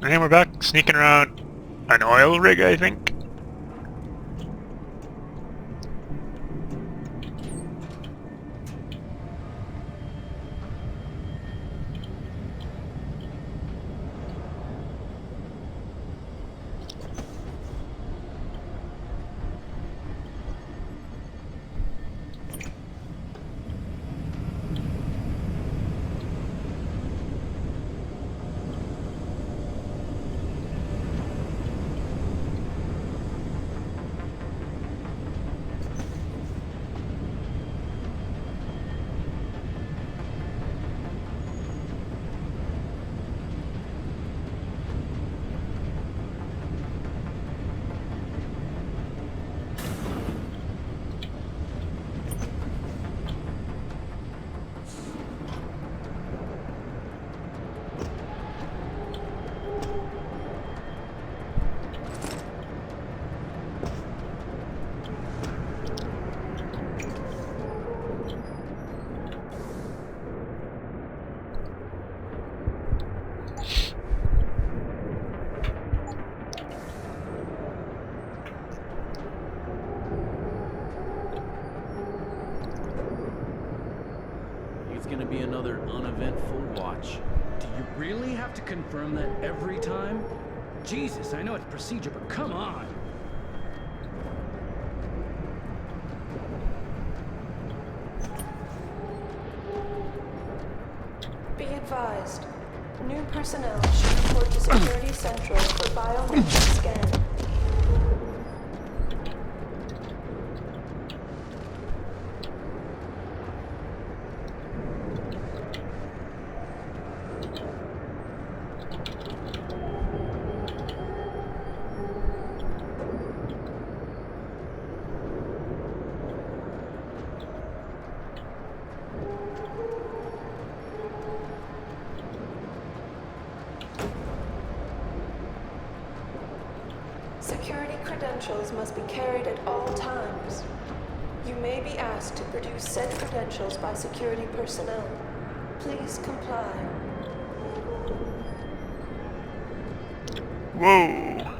And we're back sneaking around an oil rig, I think. It's gonna be another uneventful watch. Do you really have to confirm that every time? Jesus, I know it's procedure, but come on! Be advised, new personnel should report to Security Central for biometric scan. Security credentials must be carried at all times. You may be asked to produce said credentials by security personnel. Please comply. Whoa.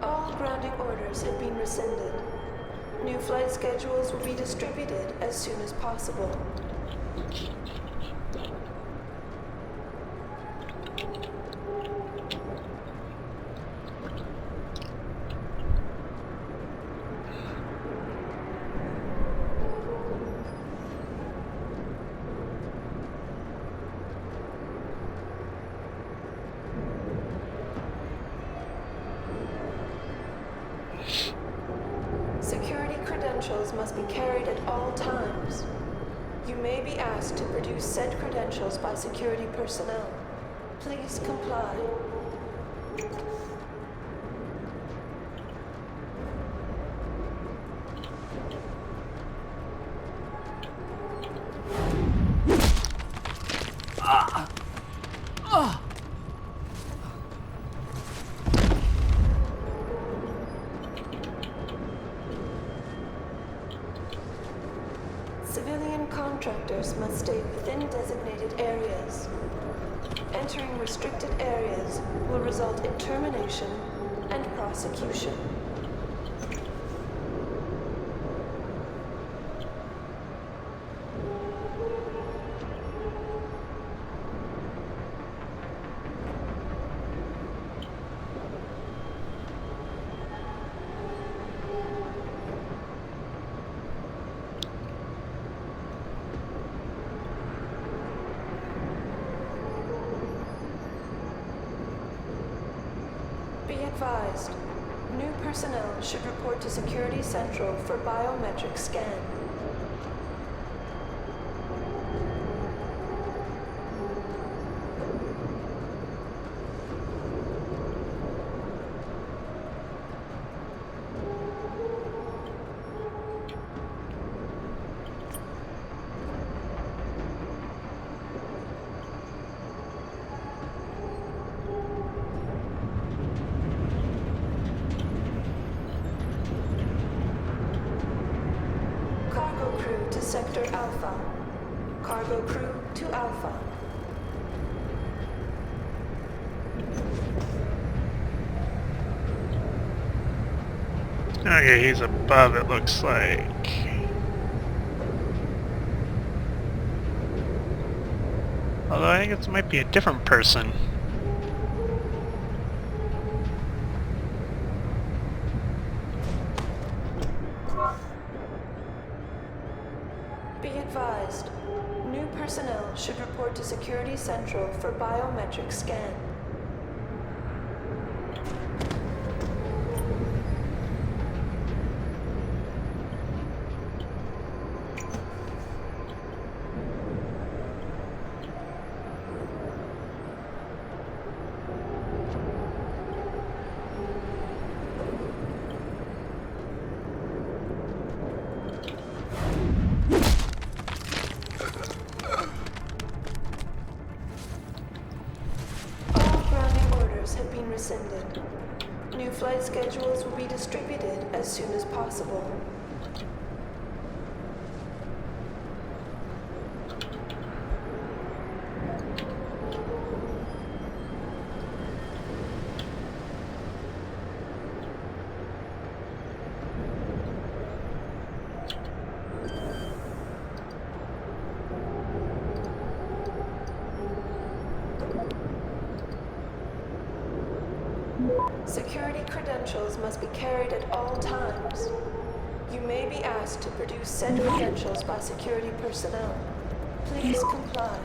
All grounding orders have been rescinded. New flight schedules will be distributed as soon as possible. Security credentials must be carried at all times. You may be asked to produce said credentials by security personnel. Please comply. Civilian contractors must stay within designated areas. Entering restricted areas will result in termination and prosecution. Be advised, new personnel should report to Security Central for biometric scan. Sector Alpha. Cargo crew to Alpha. Okay, he's above, it looks like. Although I think it might be a different person. Be advised, new personnel should report to Security Central for biometric scan. Have been rescinded. New flight schedules will be distributed as soon as possible. Security credentials must be carried at all times. You may be asked to produce said credentials by security personnel. Please comply.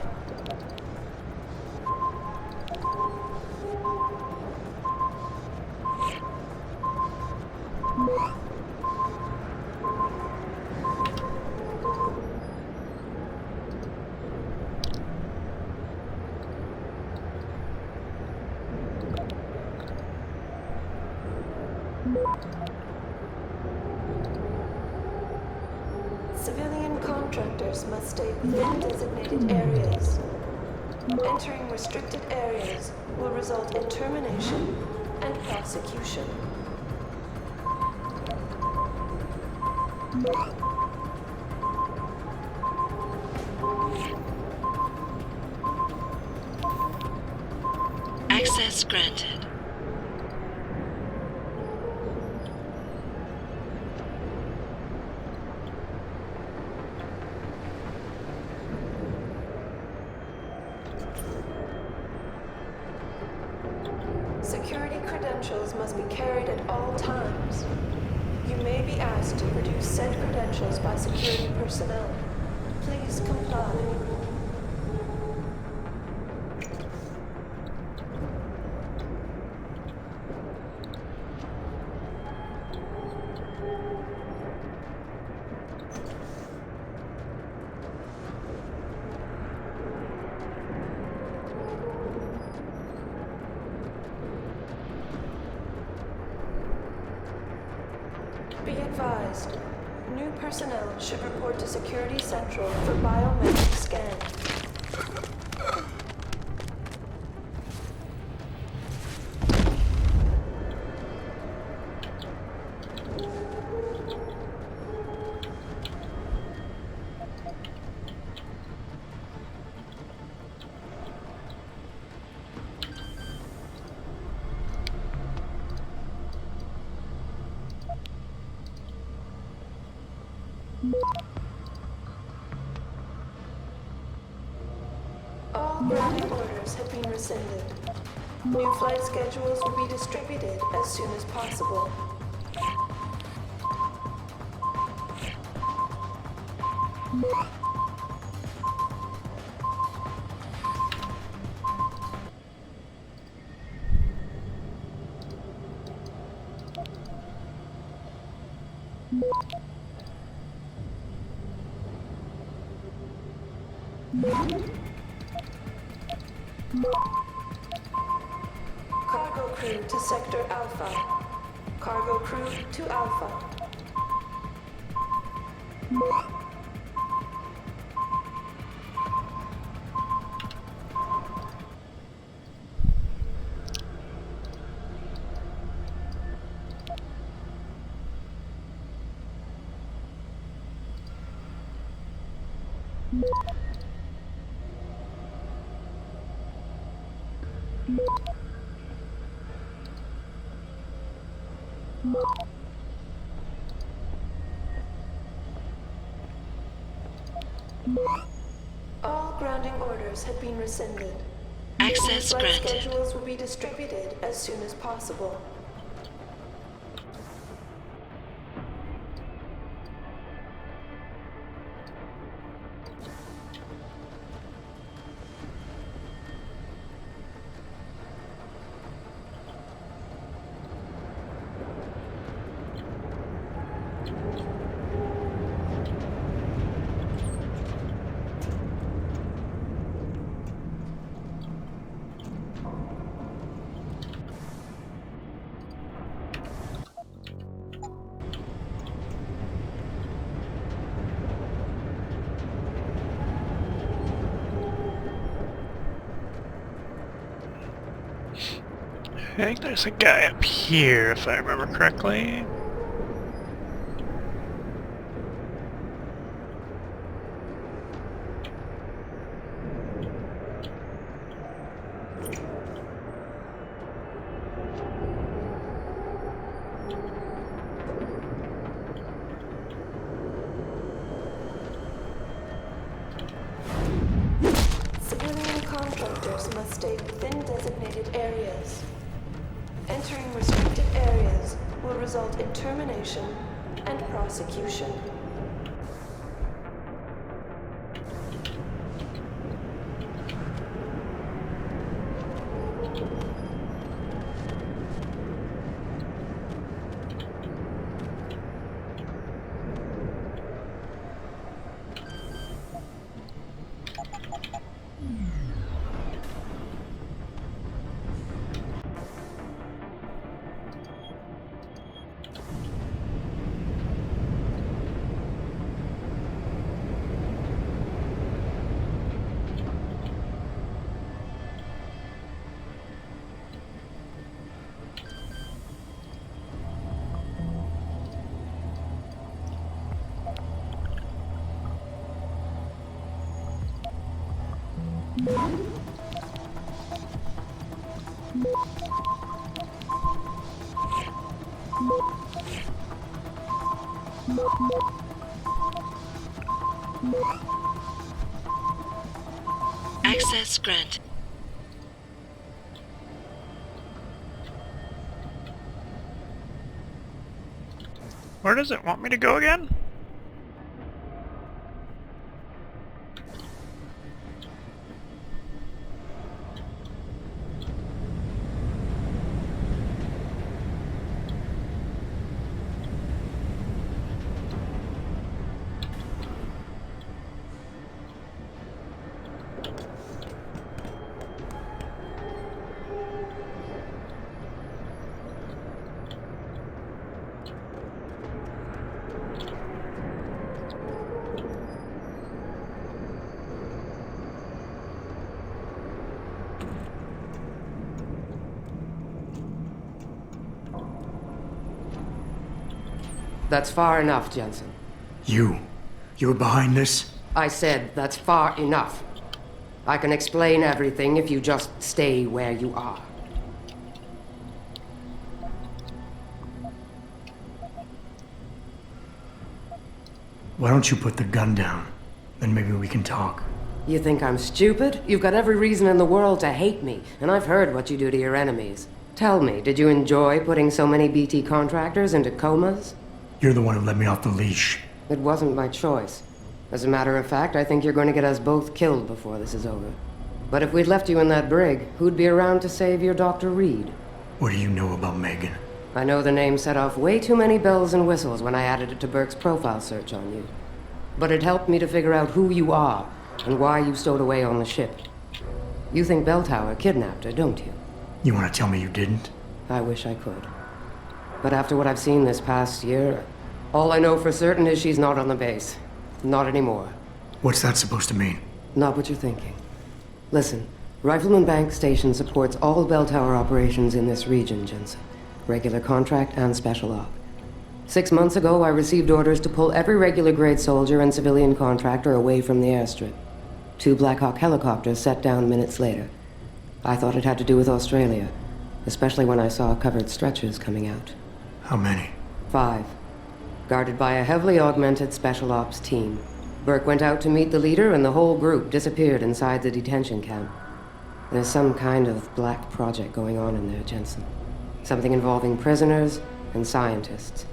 Civilian contractors must stay within designated areas. Entering restricted areas will result in termination and prosecution. Access granted. Security credentials must be carried at all times. You may be asked to produce said credentials by security personnel. Please comply. Be advised, new personnel should report to Security Central for biometric scan. All grounding orders have been rescinded. New flight schedules will be distributed as soon as possible. Cargo crew to Sector Alpha. Cargo crew to Alpha. All grounding orders had been rescinded. Access Flight granted. schedules will be distributed as soon as possible. I think there's a guy up here, if I remember correctly. Civilian contractors must stay within designated areas. Entering restricted areas will result in termination and prosecution. Access granted. Where does it want me to go again? That's far enough, Jensen. You're behind this? I said that's far enough. I can explain everything if you just stay where you are. Why don't you put the gun down? Then maybe we can talk. You think I'm stupid? You've got every reason in the world to hate me, and I've heard what you do to your enemies. Tell me, did you enjoy putting so many BT contractors into comas? You're the one who let me off the leash. It wasn't my choice. As a matter of fact, I think you're going to get us both killed before this is over. But if we'd left you in that brig, who'd be around to save your Dr. Reed? What do you know about Megan? I know the name set off way too many bells and whistles when I added it to Burke's profile search on you. But it helped me to figure out who you are and why you stowed away on the ship. You think Bell Tower kidnapped her, don't you? You want to tell me you didn't? I wish I could. But after what I've seen this past year, all I know for certain is she's not on the base. Not anymore. What's that supposed to mean? Not what you're thinking. Listen, Rifleman Bank Station supports all bell tower operations in this region, Jensen. Regular contract and special op. 6 months ago, I received orders to pull every regular grade soldier and civilian contractor away from the airstrip. 2 Black Hawk helicopters set down minutes later. I thought it had to do with Australia, especially when I saw covered stretchers coming out. How many? 5. Guarded by a heavily augmented special ops team. Burke went out to meet the leader, and the whole group disappeared inside the detention camp. There's some kind of black project going on in there, Jensen. Something involving prisoners and scientists.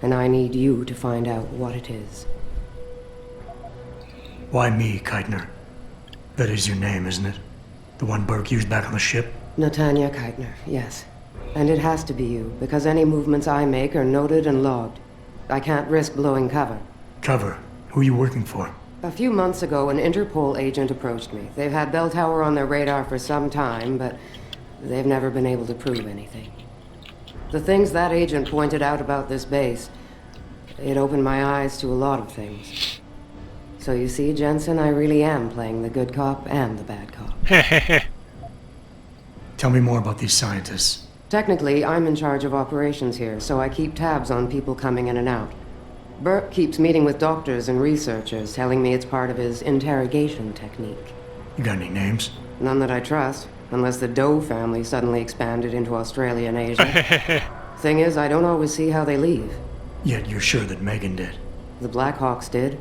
And I need you to find out what it is. Why me, Keitner? That is your name, isn't it? The one Burke used back on the ship? Natanya Keitner, yes. And it has to be you, because any movements I make are noted and logged. I can't risk blowing cover. Cover? Who are you working for? A few months ago, an Interpol agent approached me. They've had Bell Tower on their radar for some time, but they've never been able to prove anything. The things that agent pointed out about this base, it opened my eyes to a lot of things. So you see, Jensen, I really am playing the good cop and the bad cop. Tell me more about these scientists. Technically, I'm in charge of operations here, so I keep tabs on people coming in and out. Burke keeps meeting with doctors and researchers, telling me it's part of his interrogation technique. You got any names? None that I trust, unless the Doe family suddenly expanded into Australia and Asia. Thing is, I don't always see how they leave. Yet you're sure that Megan did. The Black Hawks did.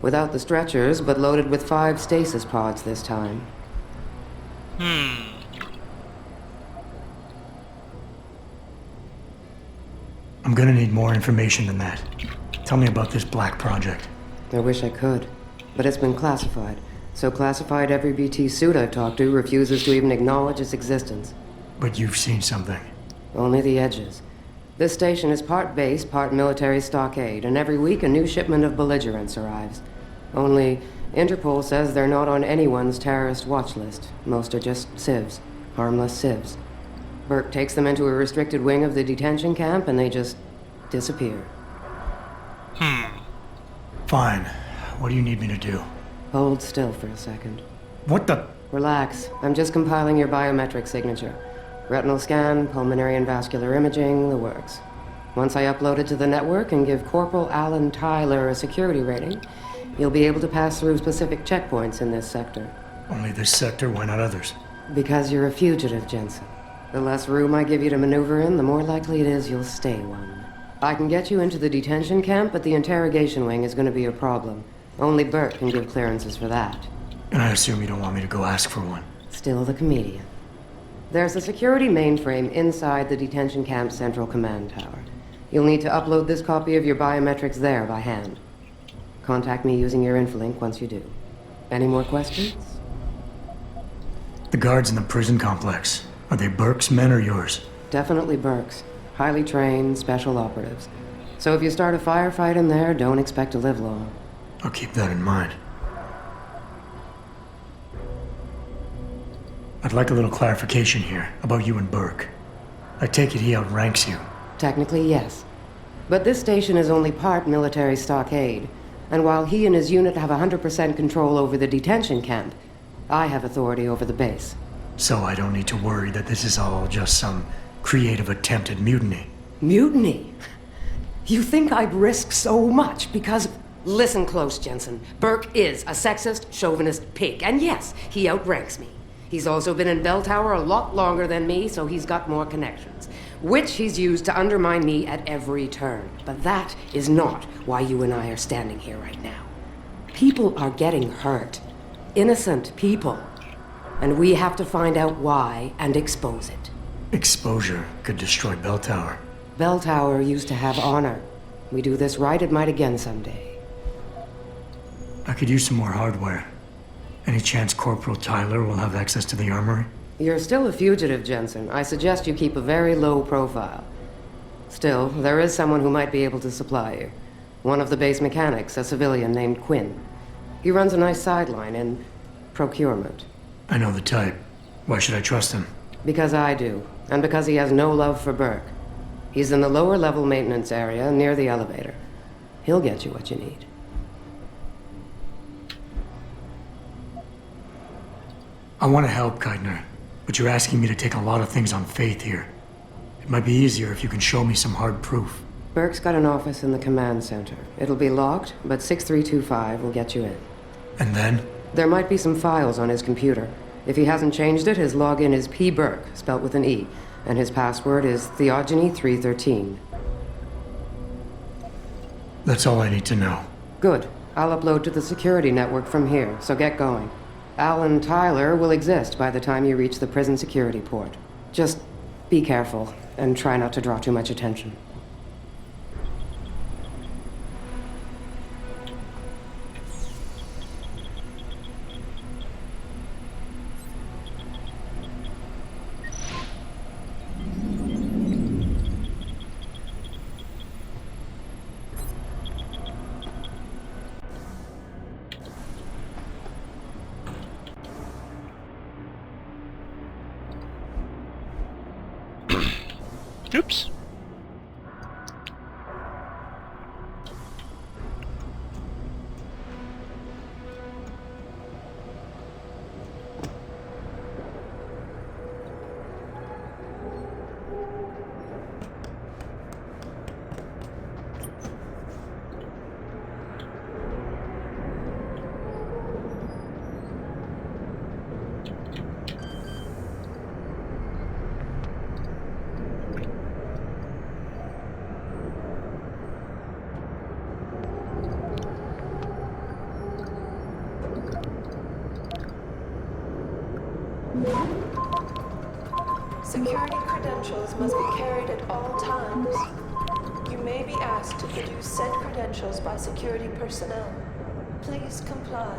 Without the stretchers, but loaded with 5 stasis pods this time. I'm gonna need more information than that. Tell me about this black project. I wish I could, but it's been classified. So classified every BT suit I've talked to refuses to even acknowledge its existence. But you've seen something. Only the edges. This station is part base, part military stockade, and every week a new shipment of belligerents arrives. Only, Interpol says they're not on anyone's terrorist watch list. Most are just civs. Harmless civs. Burke takes them into a restricted wing of the detention camp, and they just disappear. Fine. What do you need me to do? Hold still for a second. What the... Relax. I'm just compiling your biometric signature. Retinal scan, pulmonary and vascular imaging, the works. Once I upload it to the network and give Corporal Allan Tyler a security rating, you'll be able to pass through specific checkpoints in this sector. Only this sector, why not others? Because you're a fugitive, Jensen. The less room I give you to maneuver in, the more likely it is you'll stay one. I can get you into the detention camp, but the interrogation wing is going to be a problem. Only Burke can give clearances for that. And I assume you don't want me to go ask for one. Still the comedian. There's a security mainframe inside the detention camp's central command tower. You'll need to upload this copy of your biometrics there by hand. Contact me using your infolink once you do. Any more questions? The guards in the prison complex, are they Burke's men or yours? Definitely Burke's. Highly trained, special operatives. So if you start a firefight in there, don't expect to live long. I'll keep that in mind. I'd like a little clarification here about you and Burke. I take it he outranks you. Technically, yes. But this station is only part military stockade. And while he and his unit have 100% control over the detention camp, I have authority over the base. So I don't need to worry that this is all just some creative attempt at mutiny. Mutiny? You think I'd risk so much because... Listen close, Jensen. Burke is a sexist, chauvinist pig. And yes, he outranks me. He's also been in Bell Tower a lot longer than me, so he's got more connections. Which he's used to undermine me at every turn. But that is not why you and I are standing here right now. People are getting hurt. Innocent people. And we have to find out why and expose it. Exposure could destroy Bell Tower. Bell Tower used to have honor. We do this right, it might again someday. I could use some more hardware. Any chance Corporal Tyler will have access to the armory? You're still a fugitive, Jensen. I suggest you keep a very low profile. Still, there is someone who might be able to supply you. One of the base mechanics, a civilian named Quinn. He runs a nice sideline in procurement. I know the type. Why should I trust him? Because I do, and because he has no love for Burke. He's in the lower level maintenance area, near the elevator. He'll get you what you need. I want to help, Keitner, but you're asking me to take a lot of things on faith here. It might be easier if you can show me some hard proof. Burke's got an office in the command center. It'll be locked, but 6325 will get you in. And then? There might be some files on his computer. If he hasn't changed it, his login is P. Burke, spelt with an E, and his password is Theogony313. That's all I need to know. Good. I'll upload to the security network from here, so get going. Allan Tyler will exist by the time you reach the prison security port. Just be careful, and try not to draw too much attention. Oops. Security credentials must be carried at all times. You may be asked to produce said credentials by security personnel. Please comply.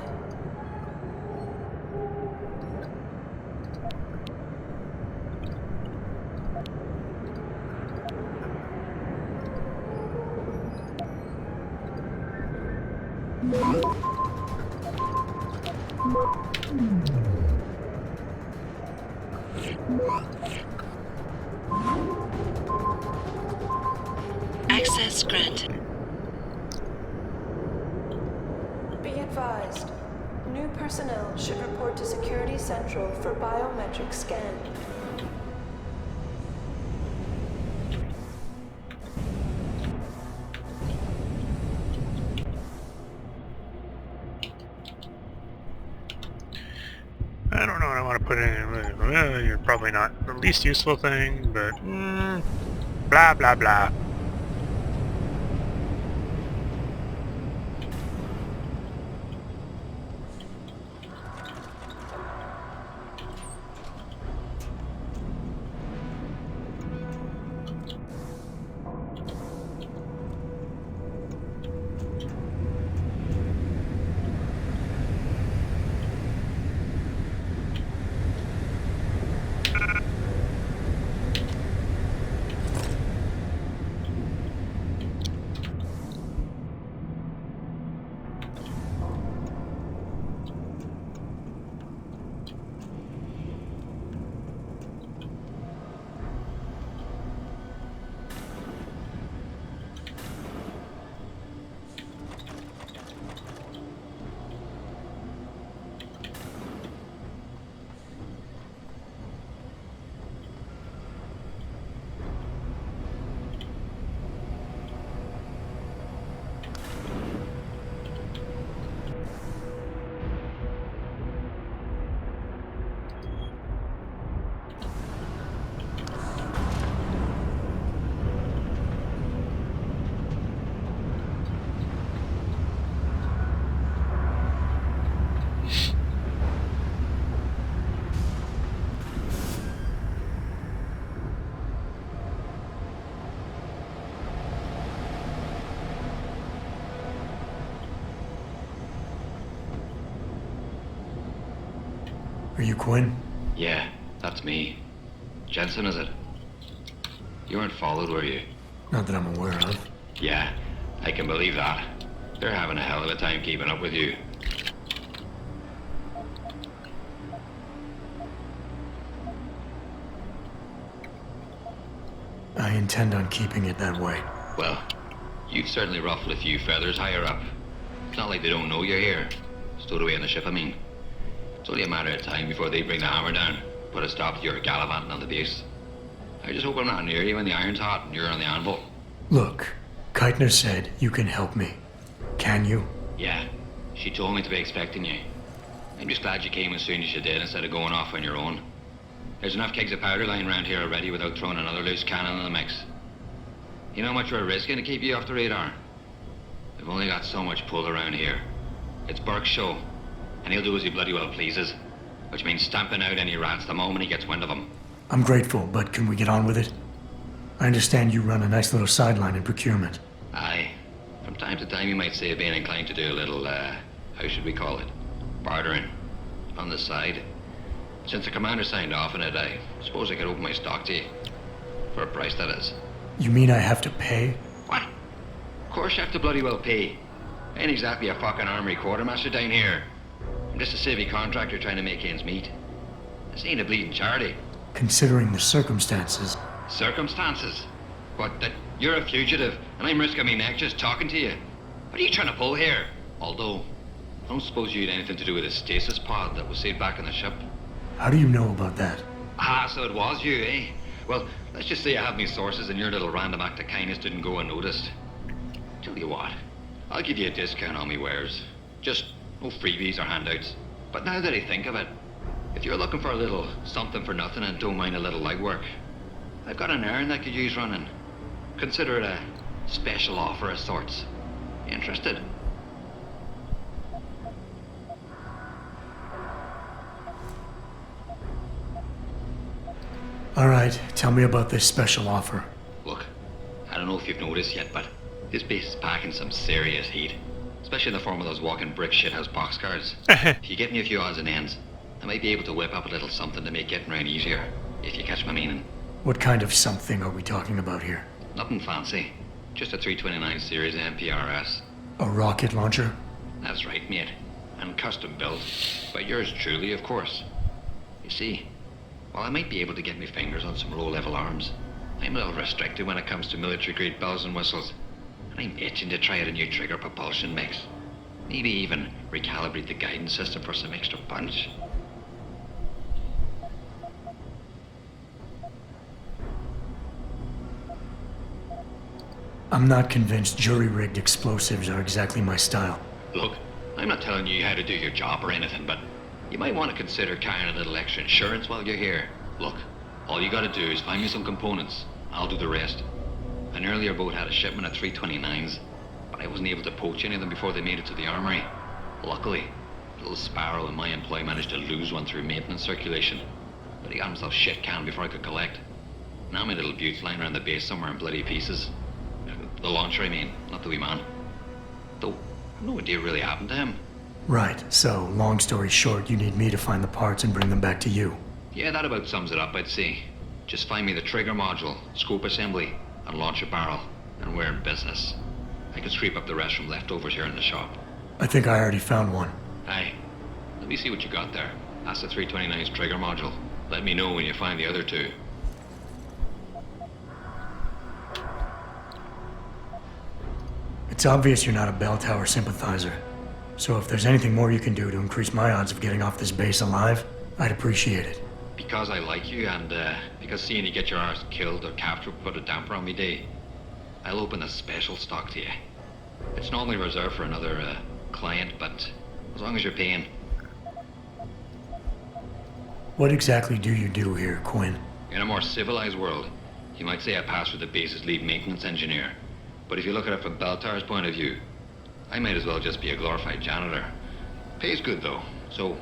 Access granted. Be advised, new personnel should report to Security Central for biometric scan. I don't know what I want to put in. You're probably not the least useful thing, but blah blah blah. Are you Quinn? Yeah, that's me. Jensen, is it? You weren't followed, were you? Not that I'm aware of. Yeah, I can believe that. They're having a hell of a time keeping up with you. I intend on keeping it that way. Well, you've certainly ruffled a few feathers higher up. It's not like they don't know you're here. Stowed away on the ship, I mean. It's only a matter of time before they bring the hammer down. Put a stop to your gallivanting on the base. I just hope I'm not near you when the iron's hot and you're on the anvil. Look, Keitner said you can help me. Can you? Yeah, she told me to be expecting you. I'm just glad you came as soon as you did instead of going off on your own. There's enough kegs of powder lying around here already without throwing another loose cannon in the mix. You know how much we're risking to keep you off the radar? We've only got so much pull around here. It's Burke's show, and he'll do as he bloody well pleases, which means stamping out any rats the moment he gets wind of them. I'm grateful, but can we get on with it? I understand you run a nice little sideline in procurement. Aye. From time to time you might say being inclined to do a little, how should we call it? Bartering. On the side. Since the commander signed off on it, I suppose I could open my stock to you. For a price, that is. You mean I have to pay? What? Of course you have to bloody well pay. I ain't exactly a fucking armory quartermaster down here. I'm just a civvy contractor trying to make ends meet. This ain't a bleeding charity. Considering the circumstances. Circumstances? What, that you're a fugitive and I'm risking my neck just talking to you? What are you trying to pull here? Although, I don't suppose you had anything to do with the stasis pod that was saved back on the ship. How do you know about that? Ah, so it was you, eh? Well, let's just say I have me sources and your little random act of kindness didn't go unnoticed. Tell you what, I'll give you a discount on me wares. Just no freebies or handouts. But now that I think of it, if you're looking for a little something for nothing and don't mind a little legwork, I've got an errand that could use running. Consider it a special offer of sorts. Interested? All right, tell me about this special offer. Look, I don't know if you've noticed yet, but this base is packing some serious heat. Especially in the form of those walking brick shithouse boxcars. If you get me a few odds and ends, I might be able to whip up a little something to make getting around easier, if you catch my meaning. What kind of something are we talking about here? Nothing fancy. Just a 329 series MPRS. A rocket launcher? That's right, mate. And custom built. By yours truly, of course. You see, while I might be able to get my fingers on some low-level arms, I'm a little restricted when it comes to military-grade bells and whistles. And I'm itching to try out a new trigger propulsion mix. Maybe even recalibrate the guidance system for some extra punch. I'm not convinced jury-rigged explosives are exactly my style. Look, I'm not telling you how to do your job or anything, but you might want to consider carrying a little extra insurance while you're here. Look, all you gotta do is find me some components. I'll do the rest. An earlier boat had a shipment of 329s, but I wasn't able to poach any of them before they made it to the armory. Luckily, little Sparrow in my employ managed to lose one through maintenance circulation, but he got himself shit-canned before I could collect. Now my little bute's lying around the base somewhere in bloody pieces. The launcher, I mean, not the wee man. Though, I've no idea what really happened to him. Right, so, long story short, you need me to find the parts and bring them back to you. Yeah, that about sums it up, I'd say. Just find me the trigger module, scope assembly, and launch a barrel, and we're in business. I can scrape up the rest from leftovers here in the shop. I think I already found one. Aye. Let me see what you got there. That's the 329's trigger module. Let me know when you find the other two. It's obvious you're not a bell tower sympathizer. So if there's anything more you can do to increase my odds of getting off this base alive, I'd appreciate it. Because I like you, and because seeing you get your arse killed or captured put a damper on me day, I'll open a special stock to you. It's normally reserved for another client, but as long as you're paying. What exactly do you do here, Quinn? In a more civilized world, you might say I pass for the base's lead maintenance engineer. But if you look at it from Beltar's point of view, I might as well just be a glorified janitor. Pays good though, so,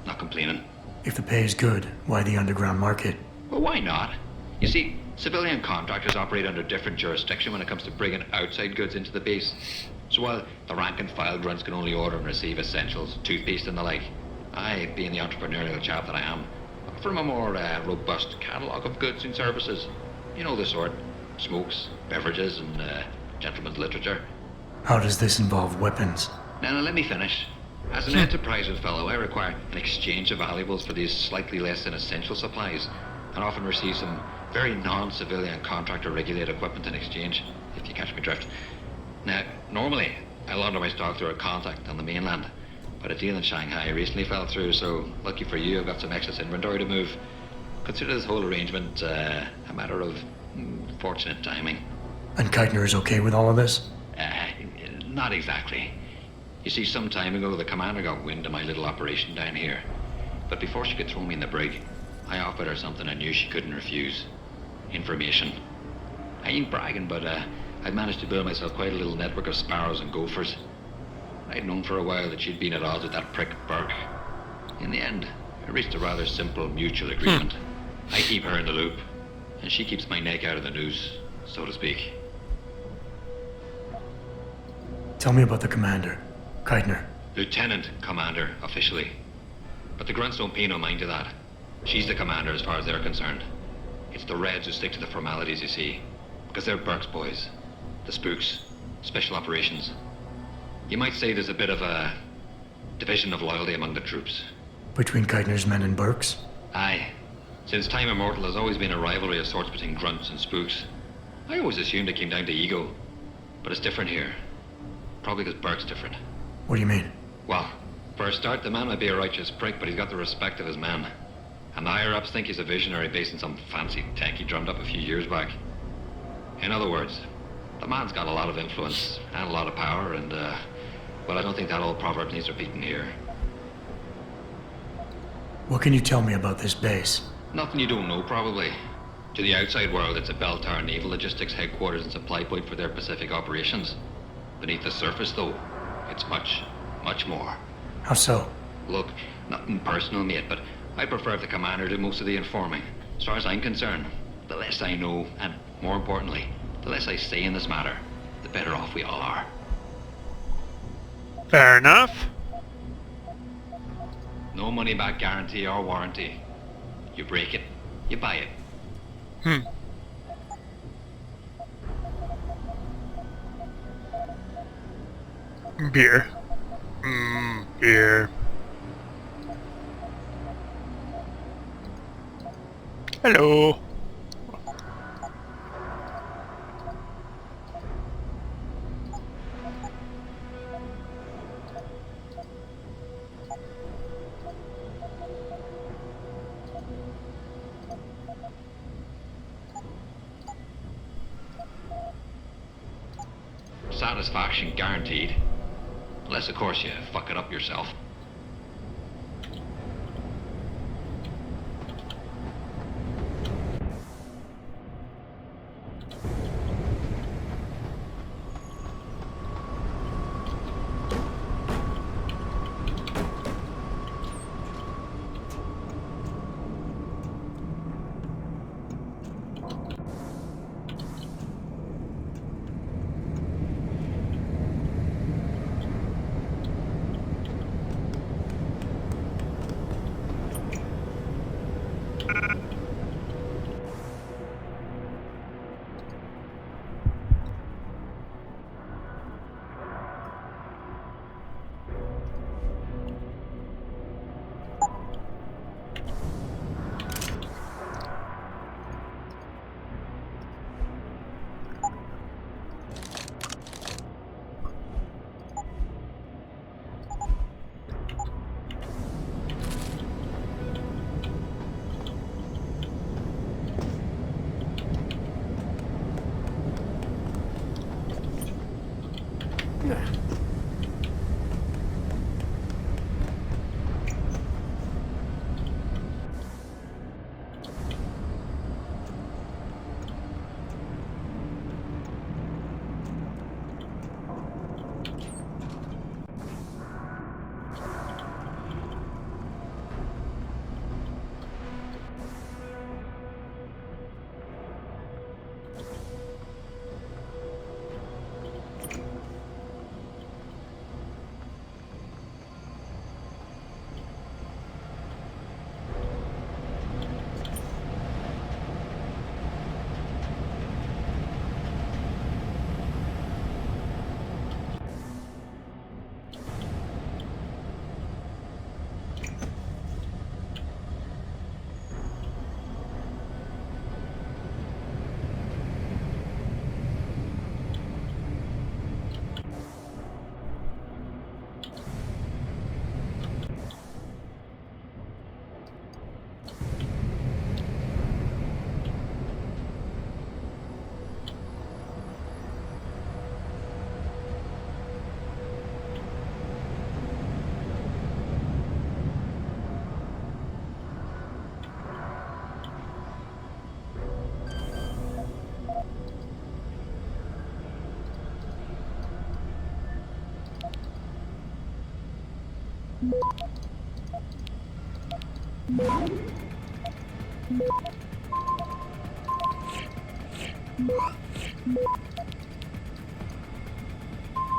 not complaining. If the pay is good, why the underground market? Well, why not? You see, civilian contractors operate under different jurisdiction when it comes to bringing outside goods into the base. So while the rank and file grunts can only order and receive essentials, toothpaste and the like, I, being the entrepreneurial chap that I am, offer them a more robust catalogue of goods and services. You know the sort. Smokes, beverages, and gentleman's literature. How does this involve weapons? Now, let me finish. As an enterprising fellow, I require an exchange of valuables for these slightly less than essential supplies, and often receive some very non-civilian contractor-regulated equipment in exchange, if you catch my drift. Now, normally, I launder my stock through a contact on the mainland, but a deal in Shanghai recently fell through, so lucky for you, I've got some excess inventory to move. Consider this whole arrangement a matter of fortunate timing. And Keitner is okay with all of this? Not exactly. You see, some time ago, the commander got wind of my little operation down here. But before she could throw me in the brig, I offered her something I knew she couldn't refuse. Information. I ain't bragging, but I'd managed to build myself quite a little network of sparrows and gophers. I'd known for a while that she'd been at odds with that prick Burke. In the end, I reached a rather simple mutual agreement. I keep her in the loop, and she keeps my neck out of the noose, so to speak. Tell me about the commander, Keitner. Lieutenant Commander, officially. But the grunts don't pay no mind to that. She's the commander as far as they're concerned. It's the Reds who stick to the formalities, you see. Because they're Burke's boys. The spooks. Special operations. You might say there's a bit of a division of loyalty among the troops. Between Keitner's men and Burke's? Aye. Since time immemorial, there's always been a rivalry of sorts between grunts and spooks. I always assumed it came down to ego. But it's different here. Probably because Burke's different. What do you mean? Well, for a start, the man might be a righteous prick, but he's got the respect of his men. And the higher-ups think he's a visionary based on some fancy tech he drummed up a few years back. In other words, the man's got a lot of influence and a lot of power, and, well, I don't think that old proverb needs repeating here. What can you tell me about this base? Nothing you don't know, probably. To the outside world, it's a Bell Tower naval logistics headquarters and supply point for their Pacific operations. Beneath the surface, though, it's much, much more. How so? Look, nothing personal, mate, but I prefer if the commander did most of the informing. As far as I'm concerned, the less I know, and more importantly, the less I say in this matter, the better off we all are. Fair enough. No money back guarantee or warranty. You break it, you buy it. Beer. Beer. Hello. Satisfaction guaranteed. Unless, of course, you fuck it up yourself.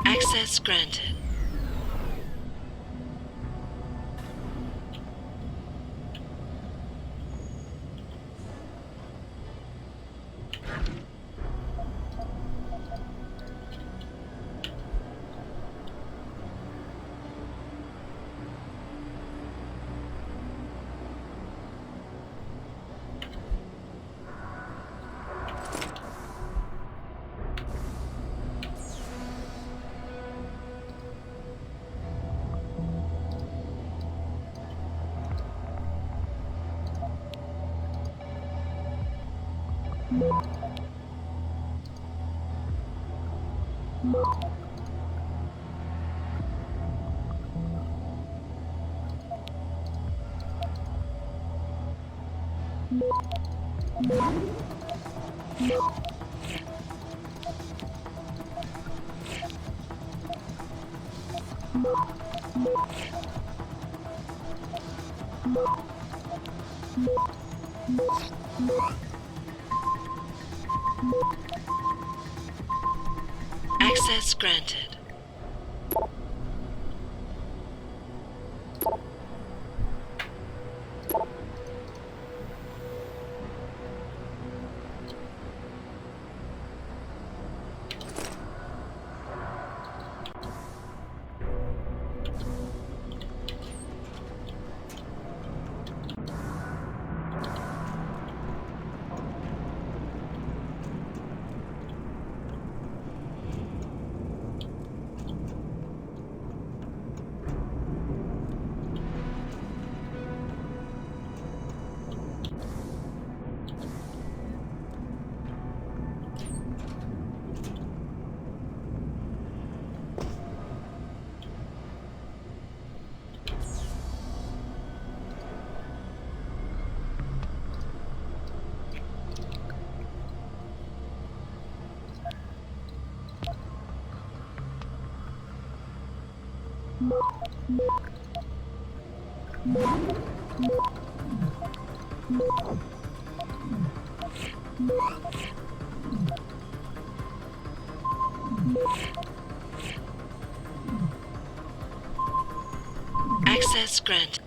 Access granted. Access granted. Access granted.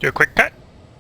Do a quick cut.